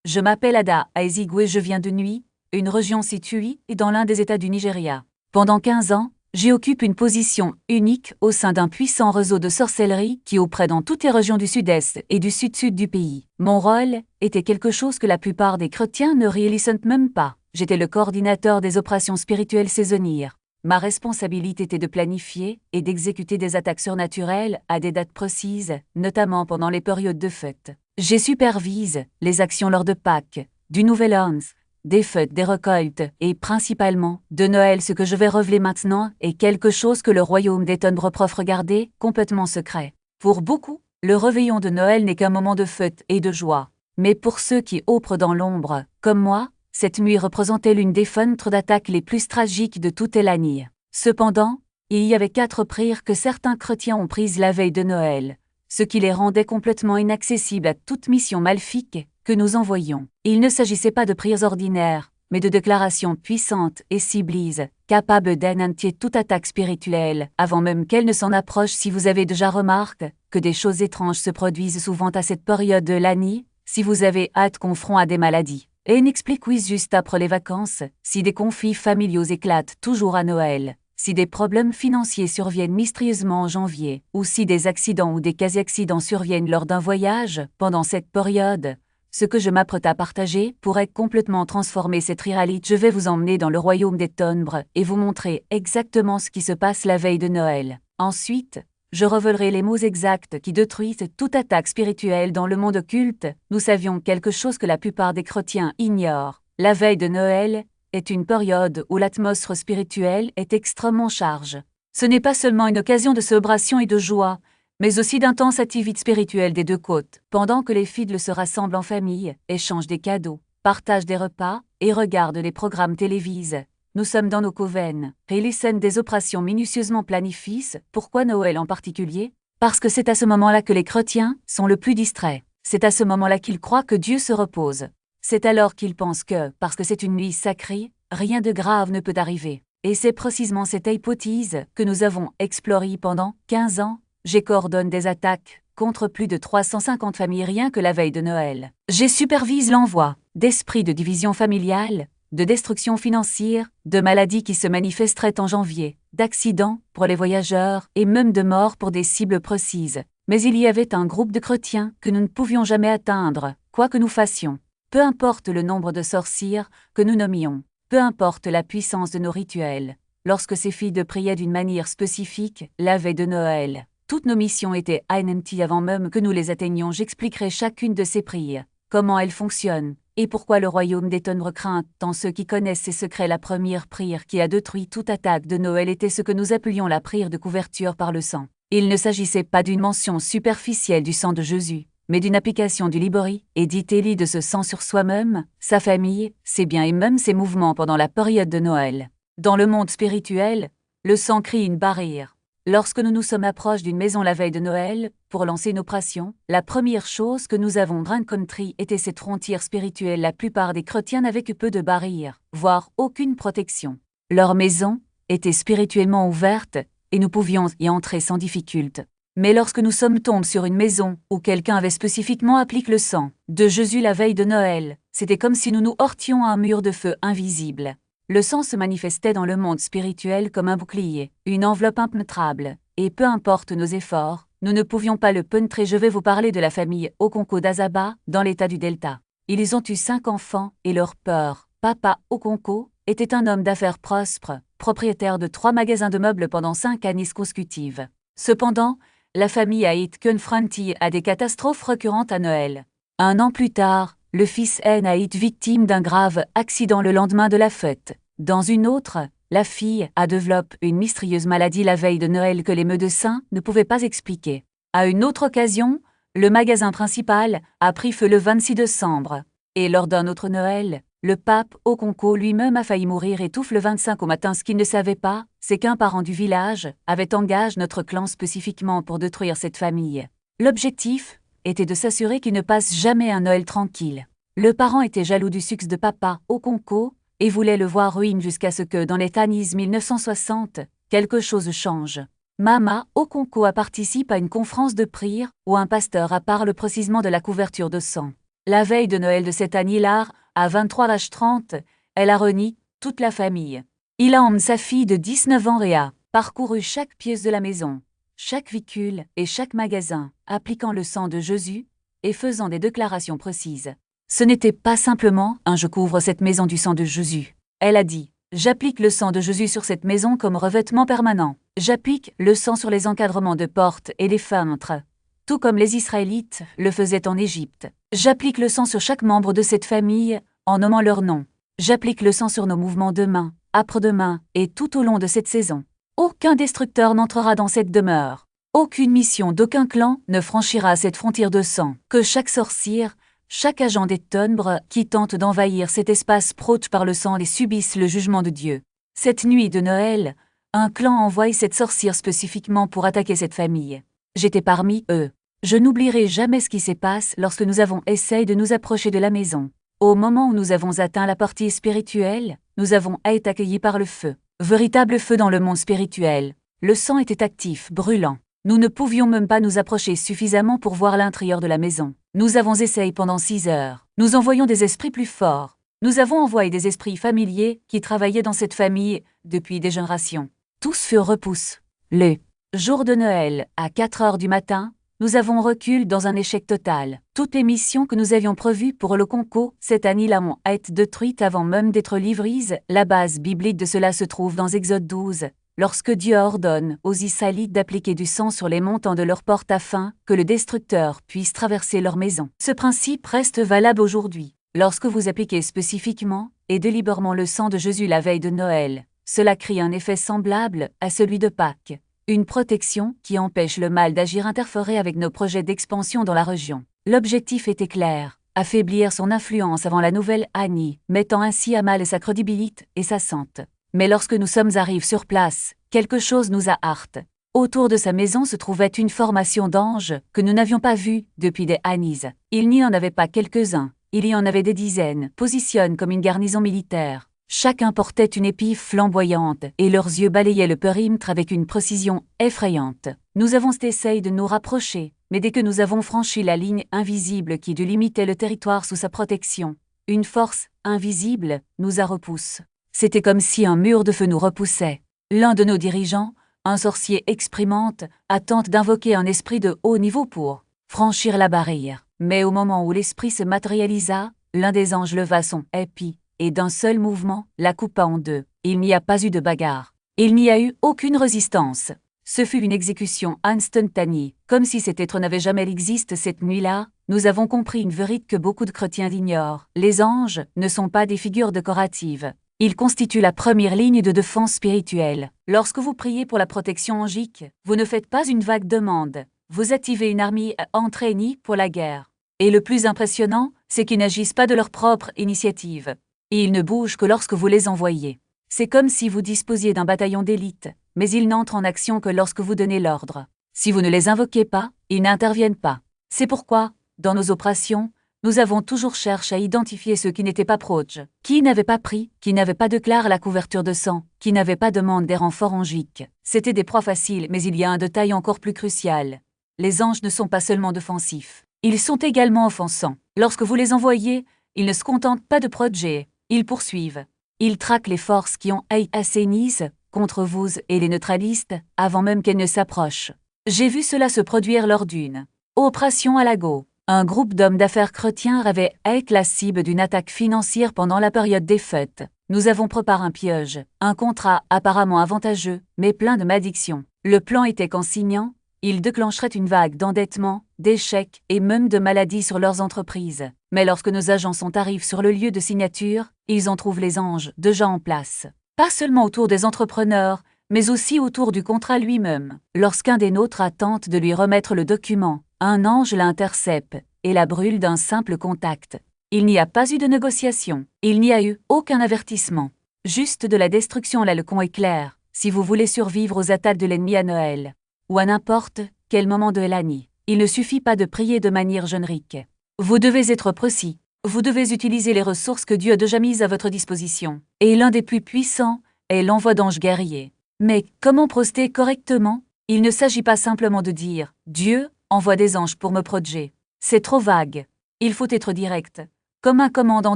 Je m'appelle Ada Ezigwe, je viens de Nui, une région située dans l'un des États du Nigeria. Pendant 15 ans, j'y occupe une position unique au sein d'un puissant réseau de sorcellerie qui opère dans toutes les régions du sud-est et du sud-sud du pays. Mon rôle était quelque chose que la plupart des chrétiens ne réalisent même pas. J'étais le coordinateur des opérations spirituelles saisonnières. Ma responsabilité était de planifier et d'exécuter des attaques surnaturelles à des dates précises, notamment pendant les périodes de fête. Je supervise les actions lors de Pâques, du Nouvel An, des fêtes, des récoltes et principalement de Noël. Ce que je vais révéler maintenant est quelque chose que le royaume des ténèbres préfère regarder complètement secret. Pour beaucoup, le réveillon de Noël n'est qu'un moment de fête et de joie. Mais pour ceux qui opèrent dans l'ombre, comme moi, cette nuit représentait l'une des fenêtres d'attaque les plus tragiques de toute l'année. Cependant, il y avait 4 prières que certains chrétiens ont prises la veille de Noël, ce qui les rendait complètement inaccessibles à toute mission maléfique que nous envoyions. Il ne s'agissait pas de prières ordinaires, mais de déclarations puissantes et ciblées, capables d'anéantir toute attaque spirituelle, avant même qu'elle ne s'en approche. Si vous avez déjà remarqué que des choses étranges se produisent souvent à cette période de l'année, si vous avez hâte confront à des maladies, et inexpliquées juste après les vacances, si des conflits familiaux éclatent toujours à Noël, si des problèmes financiers surviennent mystérieusement en janvier, ou si des accidents ou des quasi-accidents surviennent lors d'un voyage pendant cette période, ce que je m'apprête à partager pourrait complètement transformer cette réalité. Je vais vous emmener dans le royaume des ténèbres et vous montrer exactement ce qui se passe la veille de Noël. Ensuite, je révélerai les mots exacts qui détruisent toute attaque spirituelle dans le monde occulte. Nous savions quelque chose que la plupart des chrétiens ignorent. La veille de Noël est une période où l'atmosphère spirituelle est extrêmement chargée. Ce n'est pas seulement une occasion de célébration et de joie, mais aussi d'intenses activités spirituelles des deux côtés. Pendant que les fidèles se rassemblent en famille, échangent des cadeaux, partagent des repas et regardent les programmes télévisés, nous sommes dans nos coven, et les scènes des opérations minutieusement planifiées. Pourquoi Noël en particulier? Parce que c'est à ce moment-là que les chrétiens sont le plus distraits. C'est à ce moment-là qu'ils croient que Dieu se repose. C'est alors qu'ils pensent que, parce que c'est une nuit sacrée, rien de grave ne peut arriver. Et c'est précisément cette hypothèse que nous avons explorée pendant 15 ans. Je coordonne des attaques contre plus de 350 familles rien que la veille de Noël. Je supervise l'envoi d'esprits de division familiale, de destruction financière, de maladies qui se manifesteraient en janvier, d'accidents pour les voyageurs et même de morts pour des cibles précises. Mais il y avait un groupe de chrétiens que nous ne pouvions jamais atteindre, quoi que nous fassions. Peu importe le nombre de sorcières que nous nommions, peu importe la puissance de nos rituels, lorsque ces filles priaient d'une manière spécifique la veille de Noël, toutes nos missions étaient anéanties avant même que nous les atteignions. J'expliquerai chacune de ces prières, comment elles fonctionnent, et pourquoi le royaume des ténèbres craint tant ceux qui connaissent ses secrets. La première prière qui a détruit toute attaque de Noël était ce que nous appelions la prière de couverture par le sang. Il ne s'agissait pas d'une mention superficielle du sang de Jésus, mais d'une application du libori et dit-il de ce sang sur soi-même, sa famille, ses biens et même ses mouvements pendant la période de Noël. Dans le monde spirituel, le sang crée une barrière. Lorsque nous nous sommes approchés d'une maison la veille de Noël, pour lancer une opération, la première chose que nous avons rencontrée était cette frontière spirituelle. La plupart des chrétiens n'avaient que peu de barrières, voire aucune protection. Leur maison était spirituellement ouverte et nous pouvions y entrer sans difficulté. Mais lorsque nous sommes tombés sur une maison où quelqu'un avait spécifiquement appliqué le sang de Jésus la veille de Noël, c'était comme si nous nous heurtions à un mur de feu invisible. Le sang se manifestait dans le monde spirituel comme un bouclier, une enveloppe impénétrable, et peu importe nos efforts, nous ne pouvions pas le pénétrer. Je vais vous parler de la famille Okonko d'Azaba, dans l'état du Delta. Ils ont eu 5 enfants et leur père, Papa Okonko, était un homme d'affaires prospère, propriétaire de 3 magasins de meubles pendant 5 années consécutives. Cependant, la famille a été confrontée à des catastrophes récurrentes à Noël. 1 an plus tard, le fils N a été victime d'un grave accident le lendemain de la fête. Dans une autre, la fille a développé une mystérieuse maladie la veille de Noël que les médecins ne pouvaient pas expliquer. À une autre occasion, le magasin principal a pris feu le 26 décembre. Et lors d'un autre Noël, le pape Okonko lui-même a failli mourir étouffe le 25 au matin. Ce qu'il ne savait pas, c'est qu'un parent du village avait engagé notre clan spécifiquement pour détruire cette famille. L'objectif était de s'assurer qu'il ne passe jamais un Noël tranquille. Le parent était jaloux du succès de Papa Okonko et voulait le voir ruine jusqu'à ce que, dans les années 1960, quelque chose change. Mama Okonko a participé à une conférence de prière où un pasteur a parlé précisément de la couverture de sang. La veille de Noël de cette année-là, à 23h30, elle a réuni toute la famille. Il a emmené sa fille de 19 ans et a parcouru chaque pièce de la maison, chaque véhicule et chaque magasin, appliquant le sang de Jésus et faisant des déclarations précises. Ce n'était pas simplement un « je couvre cette maison du sang de Jésus ». Elle a dit « j'applique le sang de Jésus sur cette maison comme revêtement permanent. J'applique le sang sur les encadrements de portes et les fenêtres, tout comme les Israélites le faisaient en Égypte. J'applique le sang sur chaque membre de cette famille en nommant leur nom. J'applique le sang sur nos mouvements de main, après-demain et tout au long de cette saison. Aucun destructeur n'entrera dans cette demeure. Aucune mission d'aucun clan ne franchira cette frontière de sang. Que chaque sorcière, chaque agent des ténèbres qui tente d'envahir cet espace proche par le sang et subisse le jugement de Dieu. Cette nuit de Noël, un clan envoie cette sorcière spécifiquement pour attaquer cette famille. J'étais parmi eux. Je n'oublierai jamais ce qui s'est passé lorsque nous avons essayé de nous approcher de la maison. Au moment où nous avons atteint la partie spirituelle, nous avons été accueillis par le feu. Véritable feu dans le monde spirituel. Le sang était actif, brûlant. Nous ne pouvions même pas nous approcher suffisamment pour voir l'intérieur de la maison. Nous avons essayé pendant 6 heures. Nous envoyons des esprits plus forts. Nous avons envoyé des esprits familiers qui travaillaient dans cette famille depuis des générations. Tous furent repoussés. Le jour de Noël, à 4 heures du matin, nous avons reculé dans un échec total. Toutes les missions que nous avions prévues pour le concours cette année-là ont été détruites avant même d'être livrées. La base biblique de cela se trouve dans Exode 12, lorsque Dieu ordonne aux Israélites d'appliquer du sang sur les montants de leurs portes afin que le destructeur puisse traverser leur maison. Ce principe reste valable aujourd'hui. Lorsque vous appliquez spécifiquement et délibérément le sang de Jésus la veille de Noël, cela crée un effet semblable à celui de Pâques. Une protection qui empêche le mal d'agir interférer avec nos projets d'expansion dans la région. L'objectif était clair, affaiblir son influence avant la nouvelle année, mettant ainsi à mal sa crédibilité et sa santé. Mais lorsque nous sommes arrivés sur place, quelque chose nous a heurté. Autour de sa maison se trouvait une formation d'anges que nous n'avions pas vue depuis des années. Il n'y en avait pas quelques-uns, il y en avait des dizaines, positionnés comme une garnison militaire. Chacun portait une épée flamboyante et leurs yeux balayaient le périmètre avec une précision effrayante. Nous avons essayé de nous rapprocher, mais dès que nous avons franchi la ligne invisible qui délimitait le territoire sous sa protection, une force invisible nous a repoussés. C'était comme si un mur de feu nous repoussait. L'un de nos dirigeants, un sorcier expérimenté, a tenté d'invoquer un esprit de haut niveau pour franchir la barrière. Mais au moment où l'esprit se matérialisa, l'un des anges leva son épée et d'un seul mouvement, la coupa en deux. Il n'y a pas eu de bagarre. Il n'y a eu aucune résistance. Ce fut une exécution instantanée, comme si cet être n'avait jamais existé cette nuit-là. Nous avons compris une vérité que beaucoup de chrétiens ignorent. Les anges ne sont pas des figures décoratives. Ils constituent la première ligne de défense spirituelle. Lorsque vous priez pour la protection angique, vous ne faites pas une vague demande. Vous activez une armée entraînée pour la guerre. Et le plus impressionnant, c'est qu'ils n'agissent pas de leur propre initiative. Et ils ne bougent que lorsque vous les envoyez. C'est comme si vous disposiez d'un bataillon d'élite, mais ils n'entrent en action que lorsque vous donnez l'ordre. Si vous ne les invoquez pas, ils n'interviennent pas. C'est pourquoi, dans nos opérations, nous avons toujours cherché à identifier ceux qui n'étaient pas proches, qui n'avaient pas pris, qui n'avaient pas déclaré la couverture de sang, qui n'avaient pas demandé des renforts angiques. C'était des proies faciles, mais il y a un détail encore plus crucial. Les anges ne sont pas seulement défensifs, ils sont également offensants. Lorsque vous les envoyez, ils ne se contentent pas de protéger. Ils poursuivent. Ils traquent les forces qui ont été assainies contre vous et les neutralisent avant même qu'elles ne s'approchent. J'ai vu cela se produire lors d'une opération à Lago. Un groupe d'hommes d'affaires chrétiens avait été la cible d'une attaque financière pendant la période des fêtes. Nous avons préparé un piège, un contrat apparemment avantageux, mais plein de malédictions. Le plan était qu'en signant, ils déclencheraient une vague d'endettement, d'échecs et même de maladies sur leurs entreprises. Mais lorsque nos agents sont arrivés sur le lieu de signature, ils en trouvent les anges déjà en place. Pas seulement autour des entrepreneurs, mais aussi autour du contrat lui-même. Lorsqu'un des nôtres tente de lui remettre le document, un ange l'intercepte et la brûle d'un simple contact. Il n'y a pas eu de négociation. Il n'y a eu aucun avertissement. Juste de la destruction. Là, le con est clair. Si vous voulez survivre aux attaques de l'ennemi à Noël, ou à n'importe quel moment de l'année, il ne suffit pas de prier de manière générique. Vous devez être précis. Vous devez utiliser les ressources que Dieu a déjà mises à votre disposition. Et l'un des plus puissants est l'envoi d'anges guerriers. Mais comment procéder correctement? Il ne s'agit pas simplement de dire « Dieu envoie des anges pour me protéger ». C'est trop vague. Il faut être direct, comme un commandant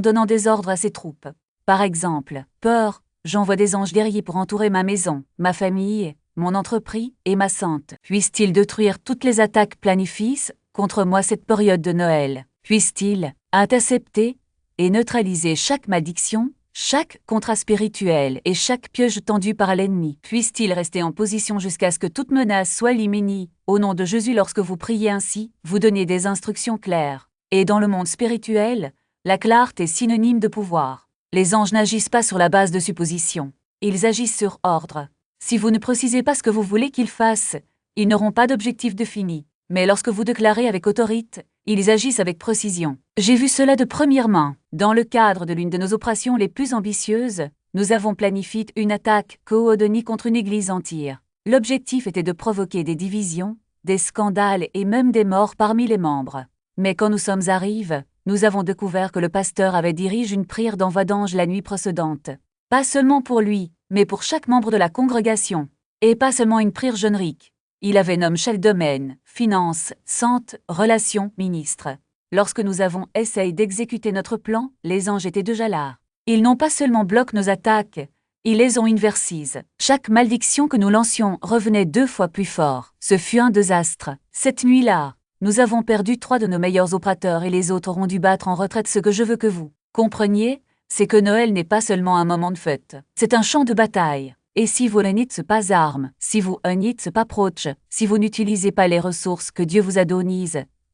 donnant des ordres à ses troupes. Par exemple, peur, j'envoie des anges guerriers pour entourer ma maison, ma famille, mon entreprise et ma santé. Puisse-t-il détruire toutes les attaques planifiées contre moi cette période de Noël. Puisse-t-il intercepter et neutraliser chaque malédiction, chaque contrat spirituel et chaque piège tendu par l'ennemi. Puisse-t-il rester en position jusqu'à ce que toute menace soit éliminée. Au nom de Jésus, lorsque vous priez ainsi, vous donnez des instructions claires. Et dans le monde spirituel, la clarté est synonyme de pouvoir. Les anges n'agissent pas sur la base de suppositions. Ils agissent sur ordre. Si vous ne précisez pas ce que vous voulez qu'ils fassent, ils n'auront pas d'objectif défini. Mais lorsque vous déclarez avec autorité, ils agissent avec précision. J'ai vu cela de première main. Dans le cadre de l'une de nos opérations les plus ambitieuses, nous avons planifié une attaque coordonnée contre une église entière. L'objectif était de provoquer des divisions, des scandales et même des morts parmi les membres. Mais quand nous sommes arrivés, nous avons découvert que le pasteur avait dirigé une prière d'envoi d'ange la nuit précédente. Pas seulement pour lui, mais pour chaque membre de la congrégation. Et pas seulement une prière générique. Il avait nommé chaque domaine, finances, santé, relations, ministres. Lorsque nous avons essayé d'exécuter notre plan, les anges étaient déjà là. Ils n'ont pas seulement bloqué nos attaques, ils les ont inversées. Chaque malédiction que nous lancions revenait 2 fois plus fort. Ce fut un désastre. Cette nuit-là, nous avons perdu 3 de nos meilleurs opérateurs et les autres auront dû battre en retraite. Ce que je veux que vous compreniez, c'est que Noël n'est pas seulement un moment de fête. C'est un champ de bataille. Et si vous n'êtes pas armes, si vous n'êtes pas proche, si vous n'utilisez pas les ressources que Dieu vous a données,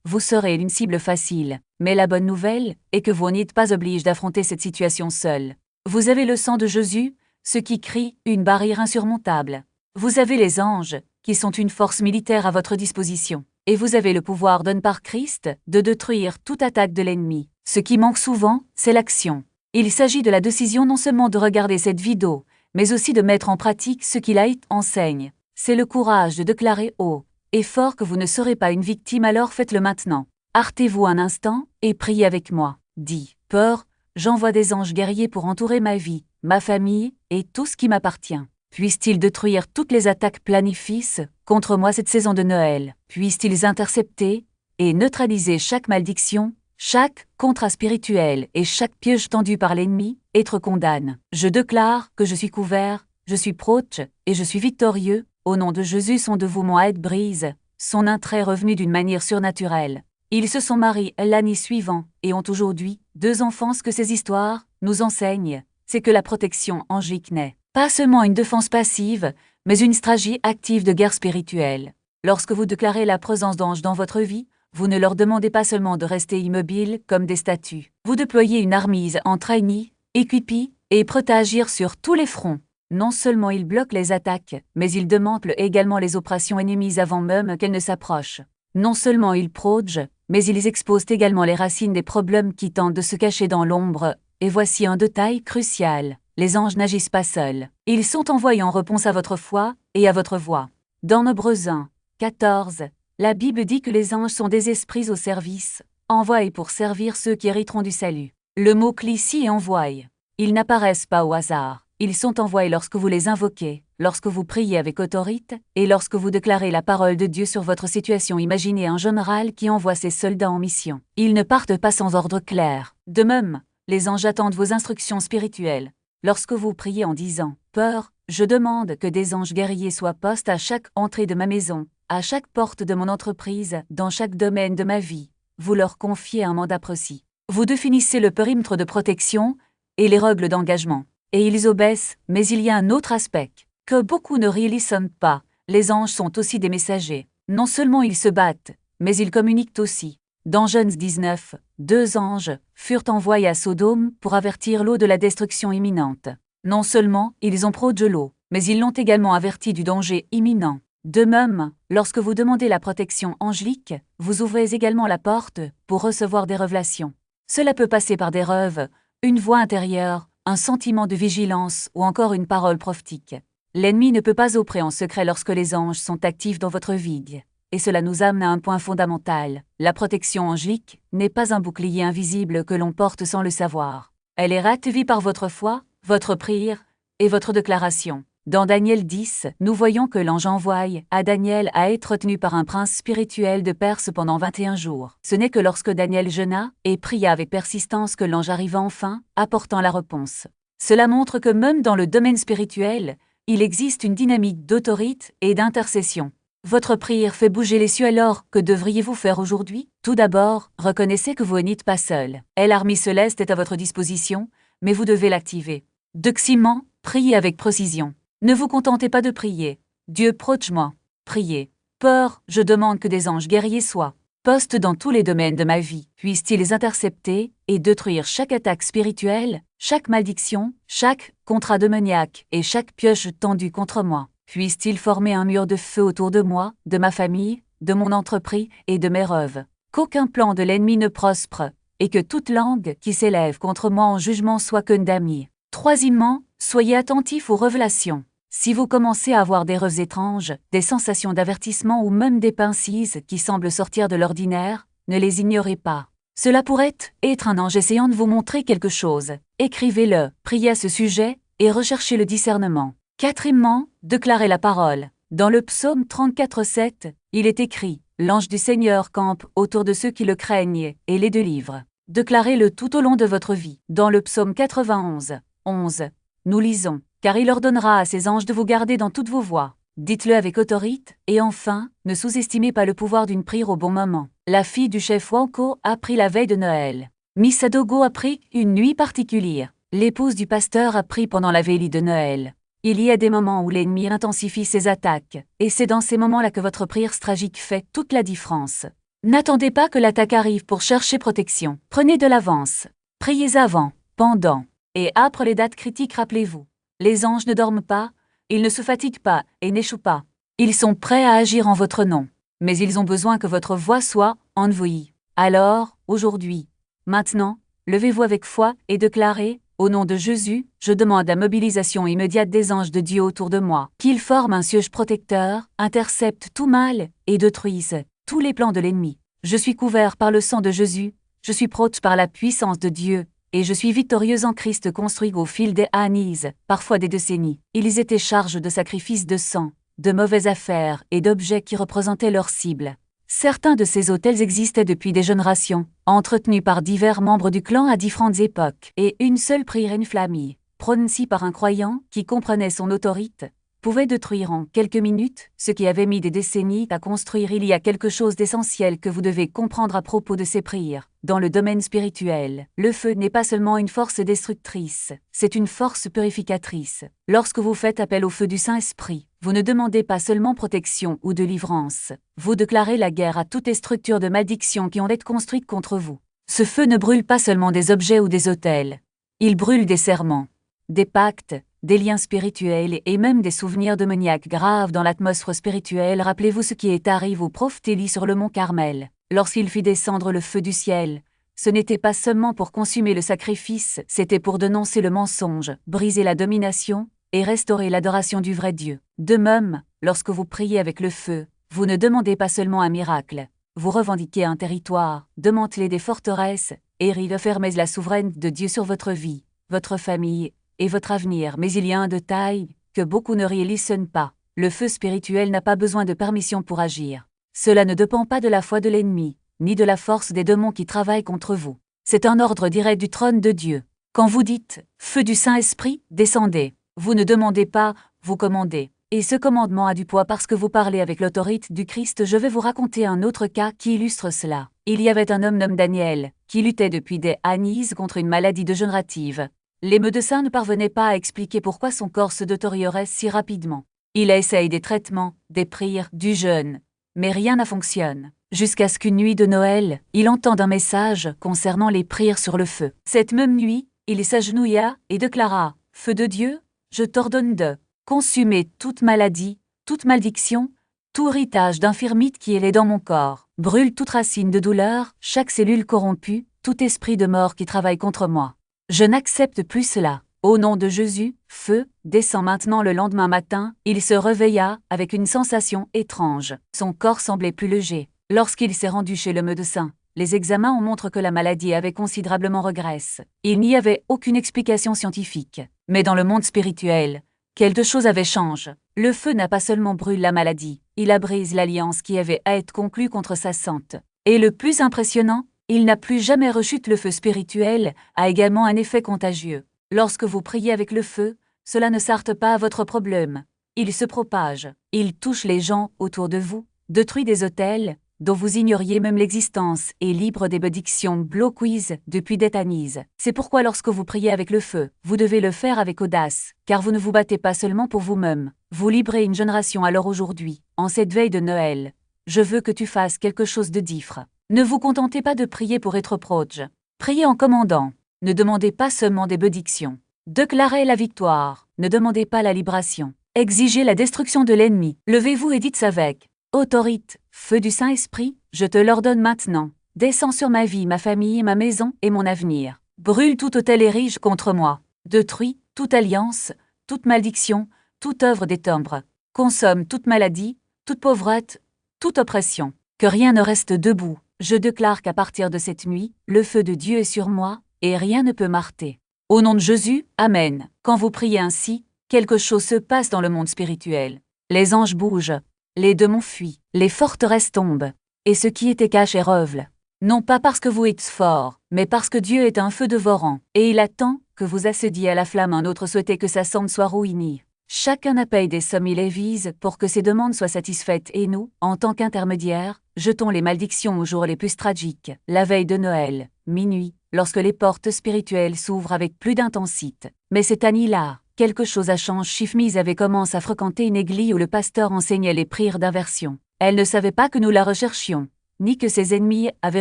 vous serez une cible facile. Mais la bonne nouvelle est que vous n'êtes pas obligé d'affronter cette situation seul. Vous avez le sang de Jésus, ce qui crie une barrière insurmontable. Vous avez les anges, qui sont une force militaire à votre disposition. Et vous avez le pouvoir donné par Christ de détruire toute attaque de l'ennemi. Ce qui manque souvent, c'est l'action. Il s'agit de la décision non seulement de regarder cette vidéo, mais aussi de mettre en pratique ce qu'il enseigne. C'est le courage de déclarer haut et fort que vous ne serez pas une victime, alors faites-le maintenant. Arrêtez-vous un instant et priez avec moi. Dis, peur, j'envoie des anges guerriers pour entourer ma vie, ma famille et tout ce qui m'appartient. Puissent-ils détruire toutes les attaques planifiées contre moi cette saison de Noël. Puissent-ils intercepter et neutraliser chaque malédiction, chaque contrat spirituel et chaque piège tendu par l'ennemi, être condamné. Je déclare que je suis couvert, je suis proche et je suis victorieux. Au nom de Jésus, son dévouement à être brise, son intérêt revenu d'une manière surnaturelle. Ils se sont mariés l'année suivante et ont aujourd'hui 2 enfants. Ce que ces histoires nous enseignent, c'est que la protection angélique n'est pas seulement une défense passive, mais une stratégie active de guerre spirituelle. Lorsque vous déclarez la présence d'anges dans votre vie, vous ne leur demandez pas seulement de rester immobiles comme des statues. Vous déployez une armée entraînée, équipée et prête à agir sur tous les fronts. Non seulement ils bloquent les attaques, mais ils démantelent également les opérations ennemies avant même qu'elles ne s'approchent. Non seulement ils protègent, mais ils exposent également les racines des problèmes qui tentent de se cacher dans l'ombre. Et voici un détail crucial. Les anges n'agissent pas seuls. Ils sont envoyés en réponse à votre foi et à votre voix. Dans Hébreux 1, 14, la Bible dit que les anges sont des esprits au service, envoyés pour servir ceux qui hériteront du salut. Le mot-clé ici est envoyé. Ils n'apparaissent pas au hasard. Ils sont envoyés lorsque vous les invoquez, lorsque vous priez avec autorité, et lorsque vous déclarez la parole de Dieu sur votre situation. Imaginez un général qui envoie ses soldats en mission. Ils ne partent pas sans ordre clair. De même, les anges attendent vos instructions spirituelles. Lorsque vous priez en disant « Peur, je demande que des anges guerriers soient postés à chaque entrée de ma maison, à chaque porte de mon entreprise, dans chaque domaine de ma vie », vous leur confiez un mandat précis. Vous définissez le périmètre de protection et les règles d'engagement. Et ils obéissent, mais il y a un autre aspect que beaucoup ne réalisent pas. Les anges sont aussi des messagers. Non seulement ils se battent, mais ils communiquent aussi. Dans Genèse 19, 2 anges furent envoyés à Sodome pour avertir l'eau de la destruction imminente. Non seulement ils ont protégé l'eau, mais ils l'ont également averti du danger imminent. De même, lorsque vous demandez la protection angélique, vous ouvrez également la porte pour recevoir des révélations. Cela peut passer par des rêves, une voix intérieure, un sentiment de vigilance ou encore une parole prophétique. L'ennemi ne peut pas opérer en secret lorsque les anges sont actifs dans votre vie. Et cela nous amène à un point fondamental. La protection angélique n'est pas un bouclier invisible que l'on porte sans le savoir. Elle est activée par votre foi, votre prière et votre déclaration. Dans Daniel 10, nous voyons que l'ange envoie à Daniel à être tenu par un prince spirituel de Perse pendant 21 jours. Ce n'est que lorsque Daniel jeûna et pria avec persistance que l'ange arriva enfin, apportant la réponse. Cela montre que même dans le domaine spirituel, il existe une dynamique d'autorité et d'intercession. Votre prière fait bouger les cieux, alors que devriez-vous faire aujourd'hui? Tout d'abord, reconnaissez que vous n'êtes pas seul. L'armée céleste est à votre disposition, mais vous devez l'activer. Deuxièmement, priez avec précision. Ne vous contentez pas de prier. Dieu, protège-moi. Priez. Peur, je demande que des anges guerriers soient postes dans tous les domaines de ma vie. Puissent-ils les intercepter et détruire chaque attaque spirituelle, chaque malédiction, chaque contrat démoniaque et chaque pioche tendue contre moi. Puissent-ils former un mur de feu autour de moi, de ma famille, de mon entreprise et de mes rêves. Qu'aucun plan de l'ennemi ne prospère et que toute langue qui s'élève contre moi en jugement soit condamnée. Troisièmement, soyez attentifs aux révélations. Si vous commencez à avoir des rêves étranges, des sensations d'avertissement ou même des pensées qui semblent sortir de l'ordinaire, ne les ignorez pas. Cela pourrait être un ange essayant de vous montrer quelque chose. Écrivez-le, priez à ce sujet et recherchez le discernement. Quatrièmement, déclarez la parole. Dans le psaume 34:7, il est écrit « L'ange du Seigneur campe autour de ceux qui le craignent et les délivre ». Déclarez-le tout au long de votre vie. Dans le psaume 91:11, nous lisons « Car il ordonnera à ses anges de vous garder dans toutes vos voies ». Dites-le avec autorité, et enfin, ne sous-estimez pas le pouvoir d'une prière au bon moment. La fille du chef Wanko a pris la veille de Noël. Miss Adogo a pris une nuit particulière. L'épouse du pasteur a pris pendant la veille de Noël. Il y a des moments où l'ennemi intensifie ses attaques, et c'est dans ces moments-là que votre prière stratégique fait toute la différence. N'attendez pas que l'attaque arrive pour chercher protection. Prenez de l'avance. Priez avant, pendant et après les dates critiques. Rappelez-vous, les anges ne dorment pas, ils ne se fatiguent pas et n'échouent pas. Ils sont prêts à agir en votre nom, mais ils ont besoin que votre voix soit envoyée. Alors, aujourd'hui, maintenant, levez-vous avec foi et déclarez « Au nom de Jésus, je demande la mobilisation immédiate des anges de Dieu autour de moi, qu'ils forment un siège protecteur, interceptent tout mal et détruisent tous les plans de l'ennemi. Je suis couvert par le sang de Jésus, je suis protégé par la puissance de Dieu, et je suis victorieuse en Christ, construit au fil des années, parfois des décennies. Ils étaient chargés de sacrifices de sang, de mauvaises affaires et d'objets qui représentaient leur cible. Certains de ces autels existaient depuis des générations, entretenus par divers membres du clan à différentes époques, et une seule prière inflammée, prononcée par un croyant qui comprenait son autorité, pouvait détruire en quelques minutes ce qui avait mis des décennies à construire. Il y a quelque chose d'essentiel que vous devez comprendre à propos de ces prières. Dans le domaine spirituel, le feu n'est pas seulement une force destructrice, c'est une force purificatrice. Lorsque vous faites appel au feu du Saint-Esprit, vous ne demandez pas seulement protection ou délivrance, vous déclarez la guerre à toutes les structures de malédiction qui ont été construites contre vous. Ce feu ne brûle pas seulement des objets ou des autels, il brûle des serments, des pactes, des liens spirituels et même des souvenirs démoniaques graves dans l'atmosphère spirituelle. Rappelez-vous ce qui est arrivé au prophète Élie sur le mont Carmel. Lorsqu'il fit descendre le feu du ciel, ce n'était pas seulement pour consumer le sacrifice, c'était pour dénoncer le mensonge, briser la domination et restaurer l'adoration du vrai Dieu. De même, lorsque vous priez avec le feu, vous ne demandez pas seulement un miracle, vous revendiquez un territoire, démantelez des forteresses et refermez la souveraineté de Dieu sur votre vie, votre famille et votre avenir. Mais il y a un détail que beaucoup ne réalisent pas. Le feu spirituel n'a pas besoin de permission pour agir. Cela ne dépend pas de la foi de l'ennemi, ni de la force des démons qui travaillent contre vous. C'est un ordre direct du trône de Dieu. Quand vous dites « Feu du Saint-Esprit, descendez », vous ne demandez pas, vous commandez. Et ce commandement a du poids parce que vous parlez avec l'autorité du Christ. Je vais vous raconter un autre cas qui illustre cela. Il y avait un homme nommé Daniel, qui luttait depuis des années contre une maladie dégénérative. Les médecins ne parvenaient pas à expliquer pourquoi son corps se détériorait si rapidement. Il a essayé des traitements, des prières, du jeûne, mais rien n'a fonctionné. Jusqu'à ce qu'une nuit de Noël, il entende un message concernant les prières sur le feu. Cette même nuit, il s'agenouilla et déclara « Feu de Dieu, je t'ordonne de consumer toute maladie, toute malédiction, tout héritage d'infirmité qui est dans mon corps. Brûle toute racine de douleur, chaque cellule corrompue, tout esprit de mort qui travaille contre moi. Je n'accepte plus cela. Au nom de Jésus, feu, descend maintenant. Le lendemain matin, il se réveilla avec une sensation étrange. Son corps semblait plus léger. Lorsqu'il s'est rendu chez le médecin, les examens ont montré que la maladie avait considérablement régressé. Il n'y avait aucune explication scientifique. Mais dans le monde spirituel, Quelque chose avait changé. Le feu n'a pas seulement brûlé la maladie, il a brisé l'alliance qui avait à être conclue contre sa santé. Et le plus impressionnant, il n'a plus jamais rechute. Le feu spirituel a également un effet contagieux. Lorsque vous priez avec le feu, cela ne s'arrête pas à votre problème. Il se propage, il touche les gens autour de vous, détruit des hôtels dont vous ignoriez même l'existence et libre des bénédictions bloquées depuis des années. C'est pourquoi lorsque vous priez avec le feu, vous devez le faire avec audace, car vous ne vous battez pas seulement pour vous-même, vous librez une génération. Alors aujourd'hui, en cette veille de Noël, je veux que tu fasses quelque chose de différent. Ne vous contentez pas de prier pour être proche. Priez en commandant. Ne demandez pas seulement des bénédictions. Déclarez la victoire. Ne demandez pas la libération. Exigez la destruction de l'ennemi. Levez-vous et dites avec autorité, feu du Saint-Esprit, je te l'ordonne maintenant. Descends sur ma vie, ma famille, ma maison et mon avenir. Brûle tout hôtel érige contre moi. Détruis toute alliance, toute malédiction, toute œuvre des ténèbres. Consomme toute maladie, toute pauvreté, toute oppression. Que rien ne reste debout. Je déclare qu'à partir de cette nuit, le feu de Dieu est sur moi, et rien ne peut m'arrêter. Au nom de Jésus, Amen. Quand vous priez ainsi, quelque chose se passe dans le monde spirituel. Les anges bougent, les démons fuient, les forteresses tombent, et ce qui était caché revele. Non pas parce que vous êtes fort, mais parce que Dieu est un feu dévorant, et il attend que vous assediez à la flamme. Un autre souhaitait que sa cendre soit ruinée. Chacun a payé des sommes et les vise pour que ses demandes soient satisfaites et nous, en tant qu'intermédiaires, jetons les malédictions aux jours les plus tragiques, la veille de Noël, minuit, lorsque les portes spirituelles s'ouvrent avec plus d'intensité. Mais cette année-là, quelque chose a changé. Shifmise avait commencé à fréquenter une église où le pasteur enseignait les prières d'inversion. Elle ne savait pas que nous la recherchions, ni que ses ennemis avaient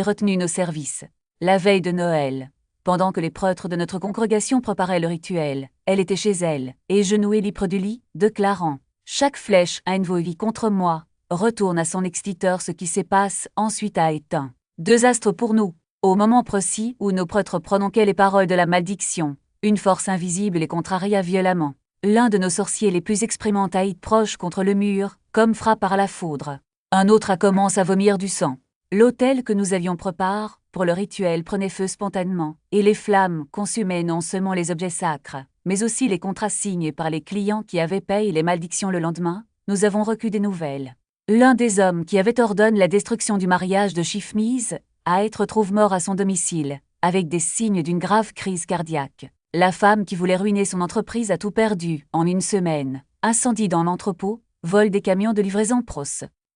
retenu nos services. La veille de Noël, pendant que les prêtres de notre congrégation préparaient le rituel, elle était chez elle, et genouillée libre du lit, déclarant « Chaque flèche envoyée contre moi retourne à son extiteur. Ce qui se passe ensuite a été un désastre pour nous. » Au moment précis où nos prêtres prononçaient les paroles de la malédiction, une force invisible les contraria violemment. L'un de nos sorciers les plus expérimentés proche contre le mur, comme frappé par la foudre. Un autre a commencé à vomir du sang. L'autel que nous avions préparé pour le rituel prenait feu spontanément, et les flammes consumaient non seulement les objets sacres, mais aussi les contrats signés par les clients qui avaient payé les malédictions. Le lendemain, nous avons reçu des nouvelles. L'un des hommes qui avait ordonné la destruction du mariage de Shifmise a été retrouvé mort à son domicile, avec des signes d'une grave crise cardiaque. La femme qui voulait ruiner son entreprise a tout perdu en une semaine. Incendie dans l'entrepôt, vol des camions de livraison pros.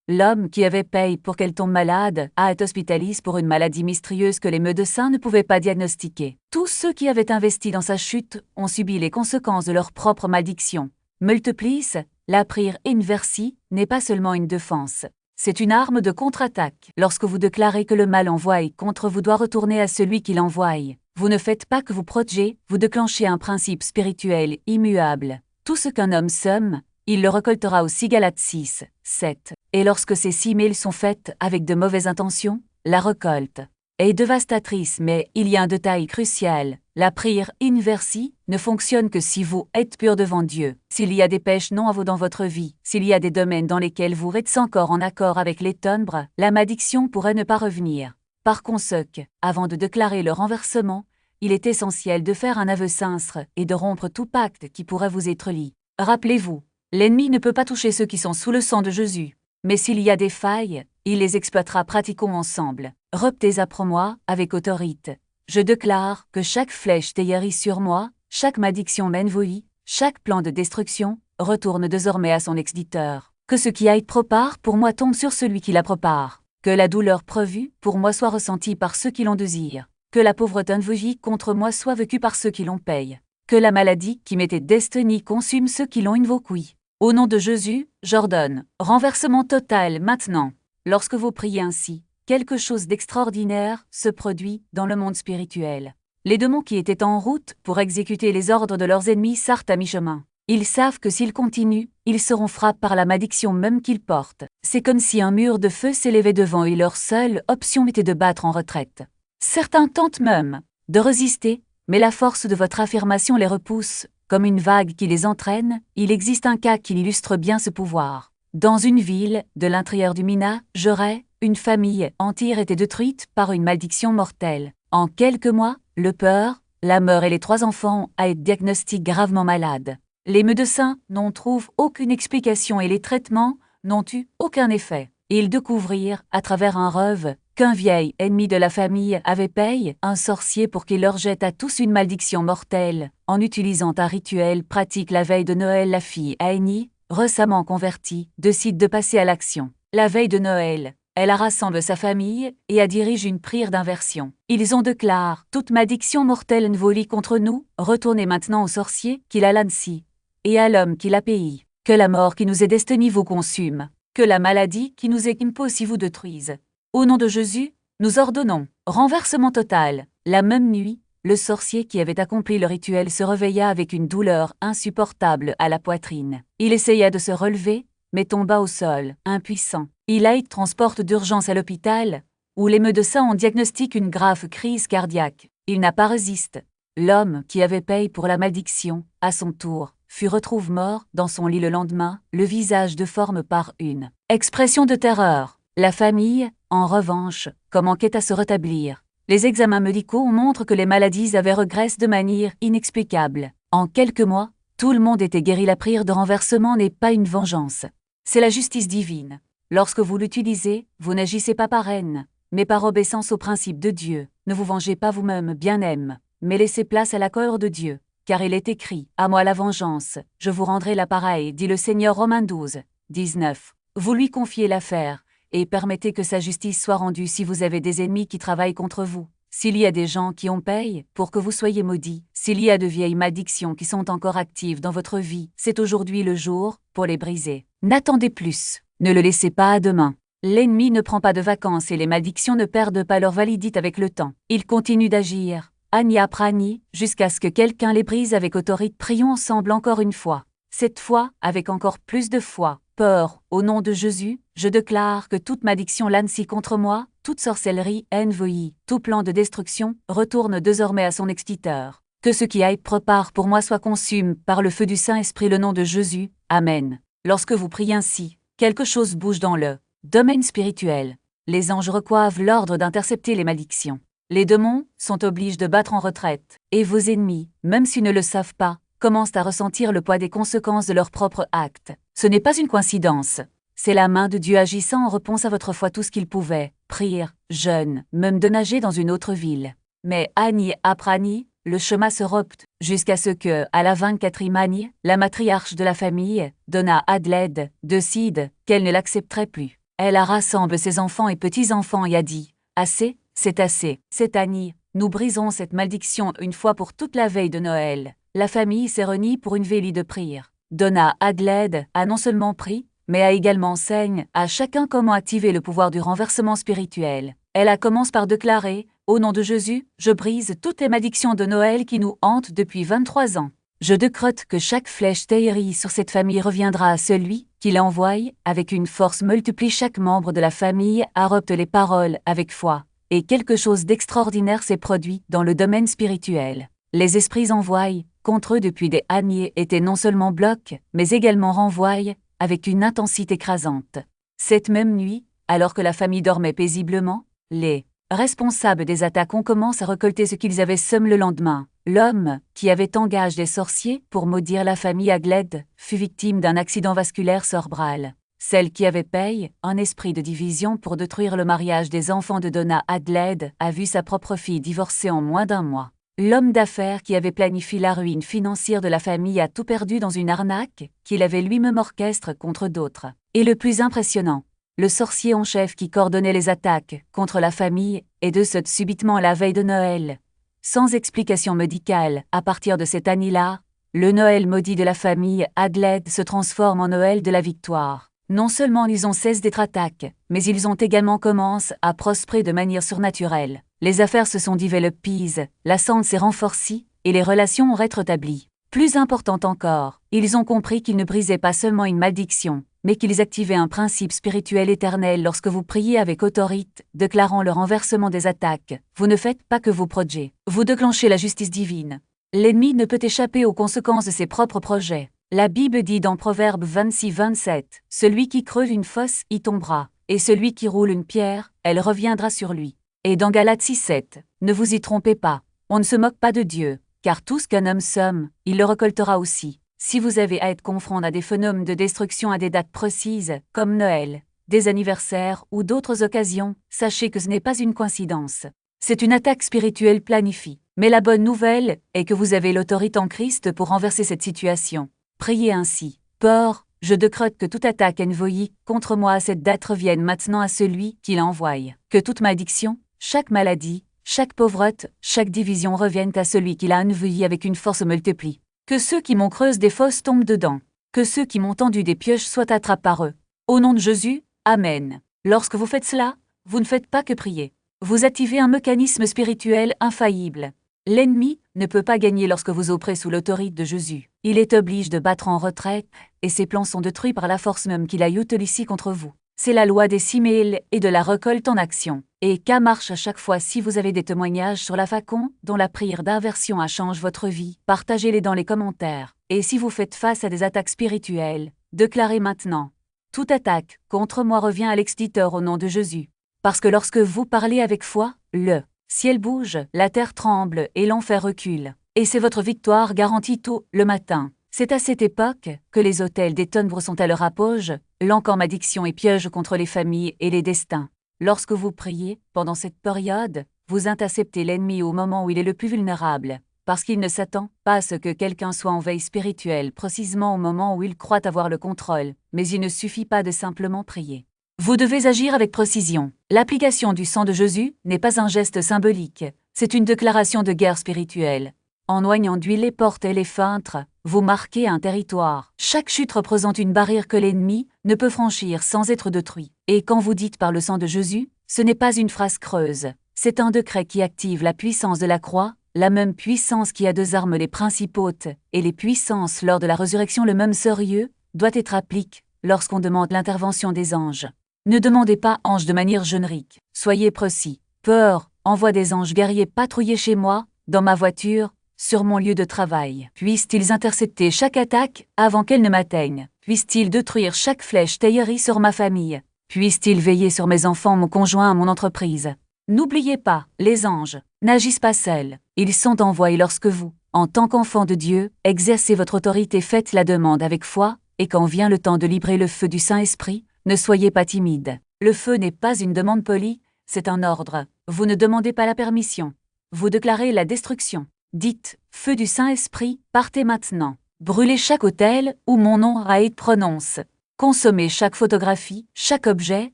L'homme qui avait payé pour qu'elle tombe malade a été hospitalisé pour une maladie mystérieuse que les médecins ne pouvaient pas diagnostiquer. Tous ceux qui avaient investi dans sa chute ont subi les conséquences de leur propre malédiction. Multiplice, la prière inversie n'est pas seulement une défense. C'est une arme de contre-attaque. Lorsque vous déclarez que le mal envoyé contre vous doit retourner à celui qui l'envoie, vous ne faites pas que vous protégez, vous déclenchez un principe spirituel immuable. Tout ce qu'un homme sème, il le récoltera aussi. Galates 6, 7. Et lorsque ces semis sont faites avec de mauvaises intentions, la récolte est dévastatrice. Mais il y a un détail crucial. La prière inversie ne fonctionne que si vous êtes pur devant Dieu. S'il y a des pêches non avouées dans votre vie, s'il y a des domaines dans lesquels vous êtes encore en accord avec les ténèbres, la malédiction pourrait ne pas revenir. Par conséquent, avant de déclarer le renversement, il est essentiel de faire un aveu sincère et de rompre tout pacte qui pourrait vous être lié. Rappelez-vous, l'ennemi ne peut pas toucher ceux qui sont sous le sang de Jésus. Mais s'il y a des failles, il les exploitera. Pratiquons ensemble. Reptez après moi, avec autorité. Je déclare que chaque flèche théorie sur moi, chaque malédiction m'envoie, chaque plan de destruction, retourne désormais à son exditeur. Que ce qui a été préparé pour moi tombe sur celui qui la prépare. Que la douleur prévue pour moi soit ressentie par ceux qui l'ont désiré. Que la pauvreté envoyée contre moi soit vécue par ceux qui l'ont payé. Que la maladie qui m'était destinée consume ceux qui l'ont invoquée. Au nom de Jésus, j'ordonne renversement total maintenant. Lorsque vous priez ainsi, quelque chose d'extraordinaire se produit dans le monde spirituel. Les démons qui étaient en route pour exécuter les ordres de leurs ennemis s'arrêtent à mi-chemin. Ils savent que s'ils continuent, ils seront frappés par la malédiction même qu'ils portent. C'est comme si un mur de feu s'élevait devant eux et leur seule option était de battre en retraite. Certains tentent même de résister, mais la force de votre affirmation les repousse. Comme une vague qui les entraîne, il existe un cas qui illustre bien ce pouvoir. Dans une ville, de l'intérieur du Minas Gerais, une famille entière était détruite par une malédiction mortelle. En quelques mois, le père, la mère et les 3 enfants ont été diagnostiqués gravement malades. Les médecins n'en trouvent aucune explication et les traitements n'ont eu aucun effet. Ils découvrirent, à travers un rêve, qu'un vieil ennemi de la famille avait payé un sorcier pour qu'il leur jette à tous une malédiction mortelle. En utilisant un rituel pratique la veille de Noël, la fille Annie, récemment convertie, décide de passer à l'action. La veille de Noël, elle rassemble sa famille et dirige une prière d'inversion. Ils ont déclaré « Toute malédiction mortelle volie contre nous, retournez maintenant au sorcier qui l'a lancé, et à l'homme qui l'a payé. Que la mort qui nous est destinée vous consume, que la maladie qui nous est imposée vous détruise. Au nom de Jésus, nous ordonnons renversement total. » La même nuit, le sorcier qui avait accompli le rituel se réveilla avec une douleur insupportable à la poitrine. Il essaya de se relever, mais tomba au sol, impuissant. Il a été transporté d'urgence à l'hôpital, où les médecins ont diagnostiqué une grave crise cardiaque. Il n'a pas résisté. L'homme qui avait payé pour la malédiction, à son tour, fut retrouvé mort dans son lit le lendemain, le visage déformé par une expression de terreur. La famille, en revanche, commençait à se rétablir. Les examens médicaux montrent que les maladies avaient régressé de manière inexplicable. En quelques mois, tout le monde était guéri. La prière de renversement n'est pas une vengeance. C'est la justice divine. Lorsque vous l'utilisez, vous n'agissez pas par haine, mais par obéissance au principe de Dieu. Ne vous vengez pas vous-même, bien-aime, mais laissez place à la colère de Dieu. Car il est écrit, « À moi la vengeance, je vous rendrai la pareille, dit le Seigneur. » Romains 12, 19. Vous lui confiez l'affaire, et permettez que sa justice soit rendue. Si vous avez des ennemis qui travaillent contre vous, s'il y a des gens qui en payent pour que vous soyez maudits, s'il y a de vieilles malédictions qui sont encore actives dans votre vie, c'est aujourd'hui le jour pour les briser. N'attendez plus, ne le laissez pas à demain. L'ennemi ne prend pas de vacances et les malédictions ne perdent pas leur validité avec le temps. Il continue d'agir, année après année, jusqu'à ce que quelqu'un les brise avec autorité. Prions ensemble encore une fois. Cette fois, avec encore plus de foi. Peur, au nom de Jésus, je déclare que toute malédiction lancée contre moi, toute sorcellerie, ennemie, tout plan de destruction, retourne désormais à son extiteur. Que ce qui aille prépare pour moi soit consumé par le feu du Saint-Esprit. Le nom de Jésus. Amen. Lorsque vous priez ainsi, quelque chose bouge dans le domaine spirituel. Les anges reçoivent l'ordre d'intercepter les malédictions. Les démons sont obligés de battre en retraite. Et vos ennemis, même s'ils ne le savent pas, commencent à ressentir le poids des conséquences de leurs propres actes. Ce n'est pas une coïncidence. C'est la main de Dieu agissant en réponse à votre foi. Tout ce qu'il pouvait, prier, jeûne, même de nager dans une autre ville. Mais année après année, le chemin se repte, jusqu'à ce que, à la 24e année, la matriarche de la famille, Donna Adelaide, décide qu'elle ne l'accepterait plus. Elle a rassemblé ses enfants et petits-enfants et a dit « Assez, c'est assez. Cette année, nous brisons cette malédiction une fois pour toute. » La veille de Noël, la famille s'est réunie pour une veillée de prière. Donna Adelaide a non seulement prié, mais a également enseigné à chacun comment activer le pouvoir du renversement spirituel. Elle a commencé par déclarer « Au nom de Jésus, je brise toutes les malédictions de Noël qui nous hantent depuis 23 ans. Je décrète que chaque flèche taillée sur cette famille reviendra à celui qui l'envoie avec une force multiplie. » Chaque membre de la famille a repris les paroles avec foi, et quelque chose d'extraordinaire s'est produit dans le domaine spirituel. Les esprits envoyés contre eux depuis des années étaient non seulement bloqués, mais également renvoyés avec une intensité écrasante. Cette même nuit, alors que la famille dormait paisiblement, les responsables des attaques ont commencé à récolter ce qu'ils avaient semé le lendemain. L'homme, qui avait engagé des sorciers pour maudire la famille Adelaide, fut victime d'un accident vasculaire cérébral. Celle qui avait payé un esprit de division pour détruire le mariage des enfants de Donna Adelaide a vu sa propre fille divorcée en moins d'un mois. L'homme d'affaires qui avait planifié la ruine financière de la famille a tout perdu dans une arnaque qu'il avait lui-même orchestrée contre d'autres. Et le plus impressionnant, le sorcier en chef qui coordonnait les attaques contre la famille est décédé subitement la veille de Noël. Sans explication médicale, à partir de cette année-là, le Noël maudit de la famille Adelaide se transforme en Noël de la victoire. Non seulement ils ont cessé d'être attaqués, mais ils ont également commencé à prospérer de manière surnaturelle. Les affaires se sont développées, la santé s'est renforcée et les relations ont été rétablies. Plus important encore, ils ont compris qu'ils ne brisaient pas seulement une malédiction, mais qu'ils activaient un principe spirituel éternel. Lorsque vous priez avec autorité, déclarant le renversement des attaques, vous ne faites pas que vos projets, vous déclenchez la justice divine. L'ennemi ne peut échapper aux conséquences de ses propres projets. La Bible dit dans Proverbe 26-27, « Celui qui creuse une fosse y tombera, et celui qui roule une pierre, elle reviendra sur lui. » Et dans Galates 6-7, « Ne vous y trompez pas, on ne se moque pas de Dieu, car tout ce qu'un homme sème, il le récoltera aussi. » Si vous avez à être confronté à des phénomènes de destruction à des dates précises, comme Noël, des anniversaires ou d'autres occasions, sachez que ce n'est pas une coïncidence. C'est une attaque spirituelle planifiée. Mais la bonne nouvelle est que vous avez l'autorité en Christ pour renverser cette situation. Priez ainsi. Père, je décrète que toute attaque envoyée contre moi à cette date revienne maintenant à celui qui l'envoie. Que toute malédiction, chaque maladie, chaque pauvreté, chaque division revienne à celui qui l'a envoyé avec une force multiplie. Que ceux qui m'ont creusé des fosses tombent dedans. Que ceux qui m'ont tendu des pièges soient attrapés par eux. Au nom de Jésus, Amen. Lorsque vous faites cela, vous ne faites pas que prier. Vous activez un mécanisme spirituel infaillible. L'ennemi ne peut pas gagner lorsque vous opérez sous l'autorité de Jésus. Il est obligé de battre en retraite, et ses plans sont détruits par la force même qu'il a utilisée contre vous. C'est la loi des 6 000 et de la récolte en action. Et qu'à marche à chaque fois si vous avez des témoignages sur la façon dont la prière d'inversion a changé votre vie, partagez-les dans les commentaires. Et si vous faites face à des attaques spirituelles, déclarez maintenant. Toute attaque contre moi revient à l'extincteur au nom de Jésus. Parce que lorsque vous parlez avec foi, le ciel bouge, la terre tremble et l'enfer recule. Et c'est votre victoire garantie tôt le matin. C'est à cette époque que les autels des ténèbres sont à leur apogée, l'encombre addiction et piège contre les familles et les destins. Lorsque vous priez, pendant cette période, vous interceptez l'ennemi au moment où il est le plus vulnérable, parce qu'il ne s'attend pas à ce que quelqu'un soit en veille spirituelle précisément au moment où il croit avoir le contrôle, mais il ne suffit pas de simplement prier. Vous devez agir avec précision. L'application du sang de Jésus n'est pas un geste symbolique, c'est une déclaration de guerre spirituelle. En noyant d'huile les portes et les fenêtres, vous marquez un territoire. Chaque chute représente une barrière que l'ennemi ne peut franchir sans être détruit. Et quand vous dites par le sang de Jésus, ce n'est pas une phrase creuse, c'est un décret qui active la puissance de la croix, la même puissance qui a désarme les principautés, et les puissances lors de la résurrection le même sérieux, doit être appliqué lorsqu'on demande l'intervention des anges. Ne demandez pas ange de manière générique, soyez précis. Peur, envoie des anges guerriers patrouiller chez moi, dans ma voiture, sur mon lieu de travail. Puissent-ils intercepter chaque attaque avant qu'elle ne m'atteigne? Puissent-ils détruire chaque flèche taillerie sur ma famille? Puissent-ils veiller sur mes enfants, mon conjoint, mon entreprise? N'oubliez pas, les anges n'agissent pas seuls. Ils sont envoyés lorsque vous, en tant qu'enfant de Dieu, exercez votre autorité, faites la demande avec foi, et quand vient le temps de libérer le feu du Saint-Esprit, ne soyez pas timide. Le feu n'est pas une demande polie, c'est un ordre. Vous ne demandez pas la permission. Vous déclarez la destruction. Dites, feu du Saint-Esprit, partez maintenant. Brûlez chaque autel où mon nom a été prononcé. Consommez chaque photographie, chaque objet,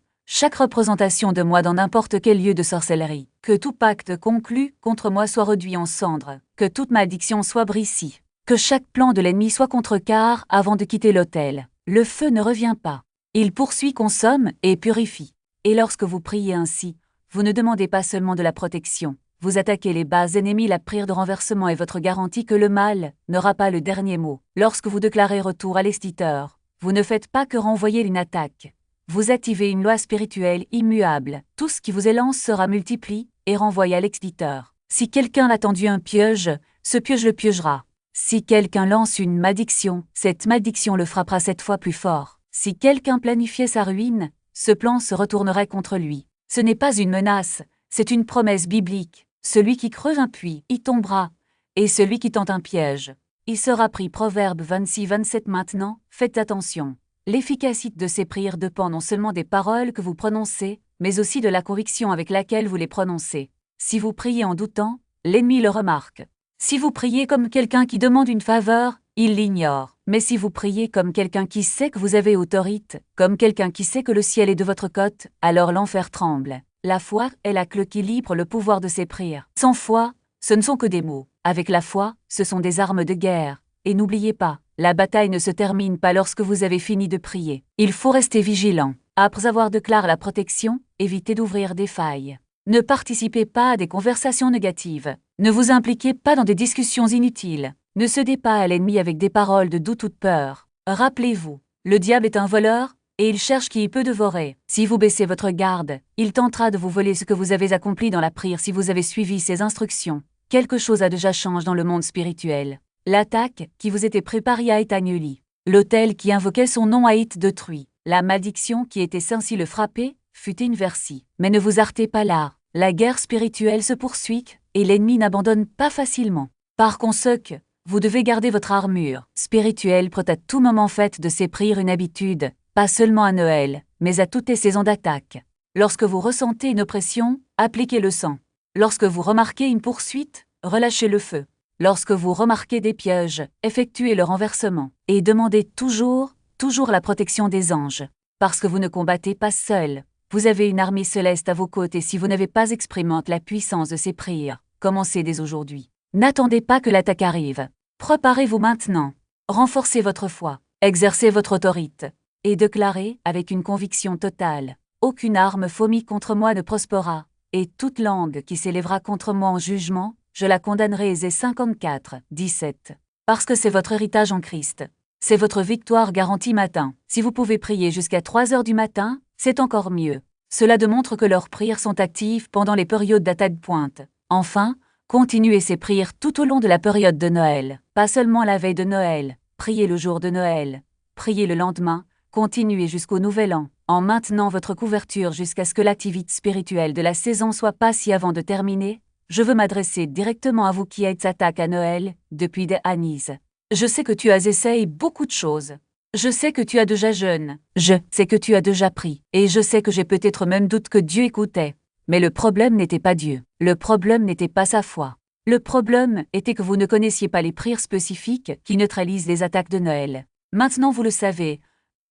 chaque représentation de moi dans n'importe quel lieu de sorcellerie. Que tout pacte conclu contre moi soit réduit en cendres. Que toute malédiction soit brisée. Que chaque plan de l'ennemi soit contrecarré avant de quitter l'autel. Le feu ne revient pas. Il poursuit, consomme et purifie. Et lorsque vous priez ainsi, vous ne demandez pas seulement de la protection. Vous attaquez les bases ennemies, la prière de renversement est votre garantie que le mal n'aura pas le dernier mot. Lorsque vous déclarez retour à l'extincteur, vous ne faites pas que renvoyer une attaque. Vous activez une loi spirituelle immuable. Tout ce qui vous élance sera multiplié et renvoyé à l'extincteur. Si quelqu'un a tendu un piège, ce piège le piégera. Si quelqu'un lance une malédiction, cette malédiction le frappera 7 fois plus fort. Si quelqu'un planifiait sa ruine, ce plan se retournerait contre lui. Ce n'est pas une menace, c'est une promesse biblique. Celui qui creuse un puits, y tombera, et celui qui tente un piège, il sera pris. Proverbe 26-27. Maintenant, faites attention. L'efficacité de ces prières dépend non seulement des paroles que vous prononcez, mais aussi de la conviction avec laquelle vous les prononcez. Si vous priez en doutant, l'ennemi le remarque. Si vous priez comme quelqu'un qui demande une faveur, il l'ignore. Mais si vous priez comme quelqu'un qui sait que vous avez autorité, comme quelqu'un qui sait que le ciel est de votre côté, alors l'enfer tremble. La foi est la clé qui livre le pouvoir de ces prières. Sans foi, ce ne sont que des mots. Avec la foi, ce sont des armes de guerre. Et n'oubliez pas, la bataille ne se termine pas lorsque vous avez fini de prier. Il faut rester vigilant. Après avoir déclaré la protection, évitez d'ouvrir des failles. Ne participez pas à des conversations négatives. Ne vous impliquez pas dans des discussions inutiles. Ne cédez pas à l'ennemi avec des paroles de doute ou de peur. Rappelez-vous, le diable est un voleur, et il cherche qui il peut dévorer. Si vous baissez votre garde, il tentera de vous voler ce que vous avez accompli dans la prière si vous avez suivi ses instructions. Quelque chose a déjà changé dans le monde spirituel. L'attaque qui vous était préparée a été annulée. L'autel qui invoquait son nom a été détruit. La malédiction qui était censée le frapper fut inversée. Mais ne vous heurtez pas là. La guerre spirituelle se poursuit, et l'ennemi n'abandonne pas facilement. Par conséquent, Vous devez garder votre armure spirituelle prête à tout moment, faites de ces prières une habitude, pas seulement à Noël, mais à toutes les saisons d'attaque. Lorsque vous ressentez une oppression, appliquez le sang. Lorsque vous remarquez une poursuite, relâchez le feu. Lorsque vous remarquez des pièges, effectuez le renversement. Et demandez toujours la protection des anges. Parce que vous ne combattez pas seul. Vous avez une armée céleste à vos côtés. Si vous n'avez pas expérimenté la puissance de ces prières, commencez dès aujourd'hui. N'attendez pas que l'attaque arrive. Préparez-vous maintenant. Renforcez votre foi. Exercez votre autorité. Et déclarez avec une conviction totale. Aucune arme formée contre moi ne prospérera. Et toute langue qui s'élèvera contre moi en jugement, je la condamnerai. Ésée 54, 17. Parce que c'est votre héritage en Christ. C'est votre victoire garantie matin. Si vous pouvez prier jusqu'à 3 heures du matin, c'est encore mieux. Cela démontre que leurs prières sont actives pendant les périodes d'attaque pointe. Enfin, continuez ces prières tout au long de la période de Noël. Pas seulement la veille de Noël. Priez le jour de Noël. Priez le lendemain. Continuez jusqu'au Nouvel An, en maintenant votre couverture jusqu'à ce que l'activité spirituelle de la saison soit passée. Avant de terminer, je veux m'adresser directement à vous qui êtes attaqués à Noël depuis des années. Je sais que tu as essayé beaucoup de choses. Je sais que tu as déjà jeûné. Je sais que tu as déjà prié. Et je sais que j'ai peut-être même doute que Dieu écoutait. Mais le problème n'était pas Dieu. Le problème n'était pas sa foi. Le problème était que vous ne connaissiez pas les prières spécifiques qui neutralisent les attaques de Noël. Maintenant vous le savez.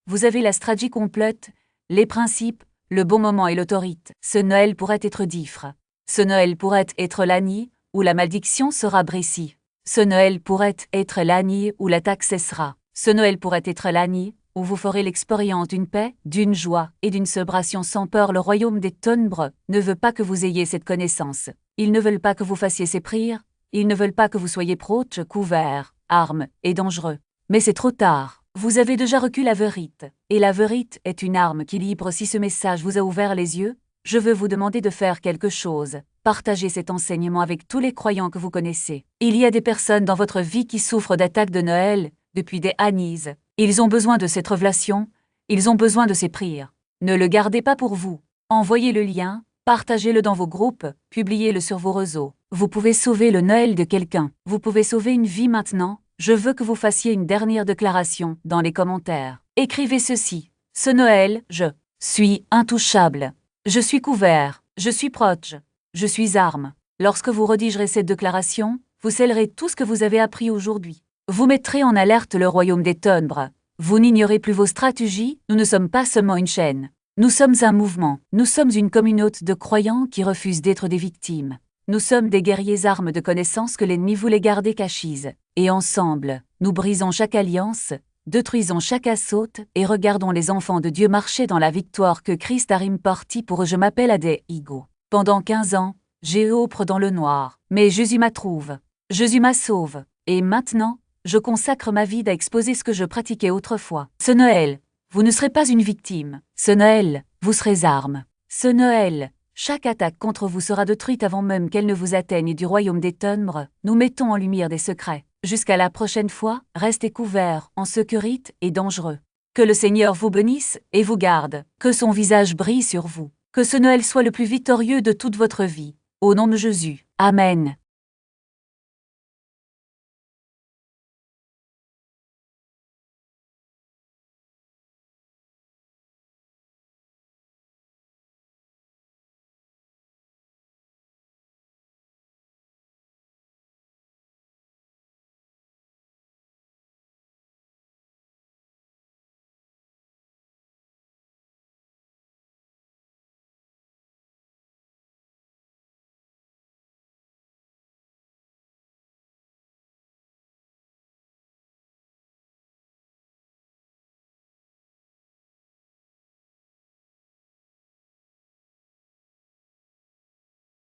Vous avez la stratégie complète, les principes, le bon moment et l'autorité. Ce Noël pourrait être différent. Ce Noël pourrait être l'année où la malédiction sera brisée. Ce Noël pourrait être l'année où l'attaque cessera. Ce Noël pourrait être l'année où vous ferez l'expérience d'une paix, d'une joie et d'une célébration sans peur. Le royaume des ténèbres ne veut pas que vous ayez cette connaissance. Ils ne veulent pas que vous fassiez ces prières. Ils ne veulent pas que vous soyez proches, couverts, armes et dangereux. Mais c'est trop tard. Vous avez déjà reçu la vérité. Et la vérité est une arme qui libre. Si ce message vous a ouvert les yeux, je veux vous demander de faire quelque chose. Partagez cet enseignement avec tous les croyants que vous connaissez. Il y a des personnes dans votre vie qui souffrent d'attaques de Noël depuis des années. Ils ont besoin de cette révélation. Ils ont besoin de ces prières. Ne le gardez pas pour vous. Envoyez le lien, partagez-le dans vos groupes, publiez-le sur vos réseaux. Vous pouvez sauver le Noël de quelqu'un. Vous pouvez sauver une vie maintenant. Je veux que vous fassiez une dernière déclaration dans les commentaires. Écrivez ceci. Ce Noël, je suis intouchable. Je suis couvert. Je suis proche. Je suis arme. Lorsque vous rédigerez cette déclaration, vous scellerez tout ce que vous avez appris aujourd'hui. Vous mettrez en alerte le royaume des ténèbres. Vous n'ignorez plus vos stratégies. Nous ne sommes pas seulement une chaîne. Nous sommes un mouvement. Nous sommes une communauté de croyants qui refusent d'être des victimes. Nous sommes des guerriers armes de connaissance que l'ennemi voulait garder cachées. Et ensemble, nous brisons chaque alliance, détruisons chaque assaut et regardons les enfants de Dieu marcher dans la victoire que Christ a remportée pour eux. Je m'appelle Adé Higo. Pendant 15 ans, j'ai œuvré dans le noir, mais Jésus m'a trouvé. Jésus m'a sauvé. Et maintenant, je consacre ma vie à exposer ce que je pratiquais autrefois. Ce Noël, vous ne serez pas une victime. Ce Noël, vous serez arme. Ce Noël, chaque attaque contre vous sera détruite avant même qu'elle ne vous atteigne du royaume des ténèbres. Nous mettons en lumière des secrets. Jusqu'à la prochaine fois, restez couverts, en sécurité et dangereux. Que le Seigneur vous bénisse et vous garde. Que son visage brille sur vous. Que ce Noël soit le plus victorieux de toute votre vie. Au nom de Jésus. Amen.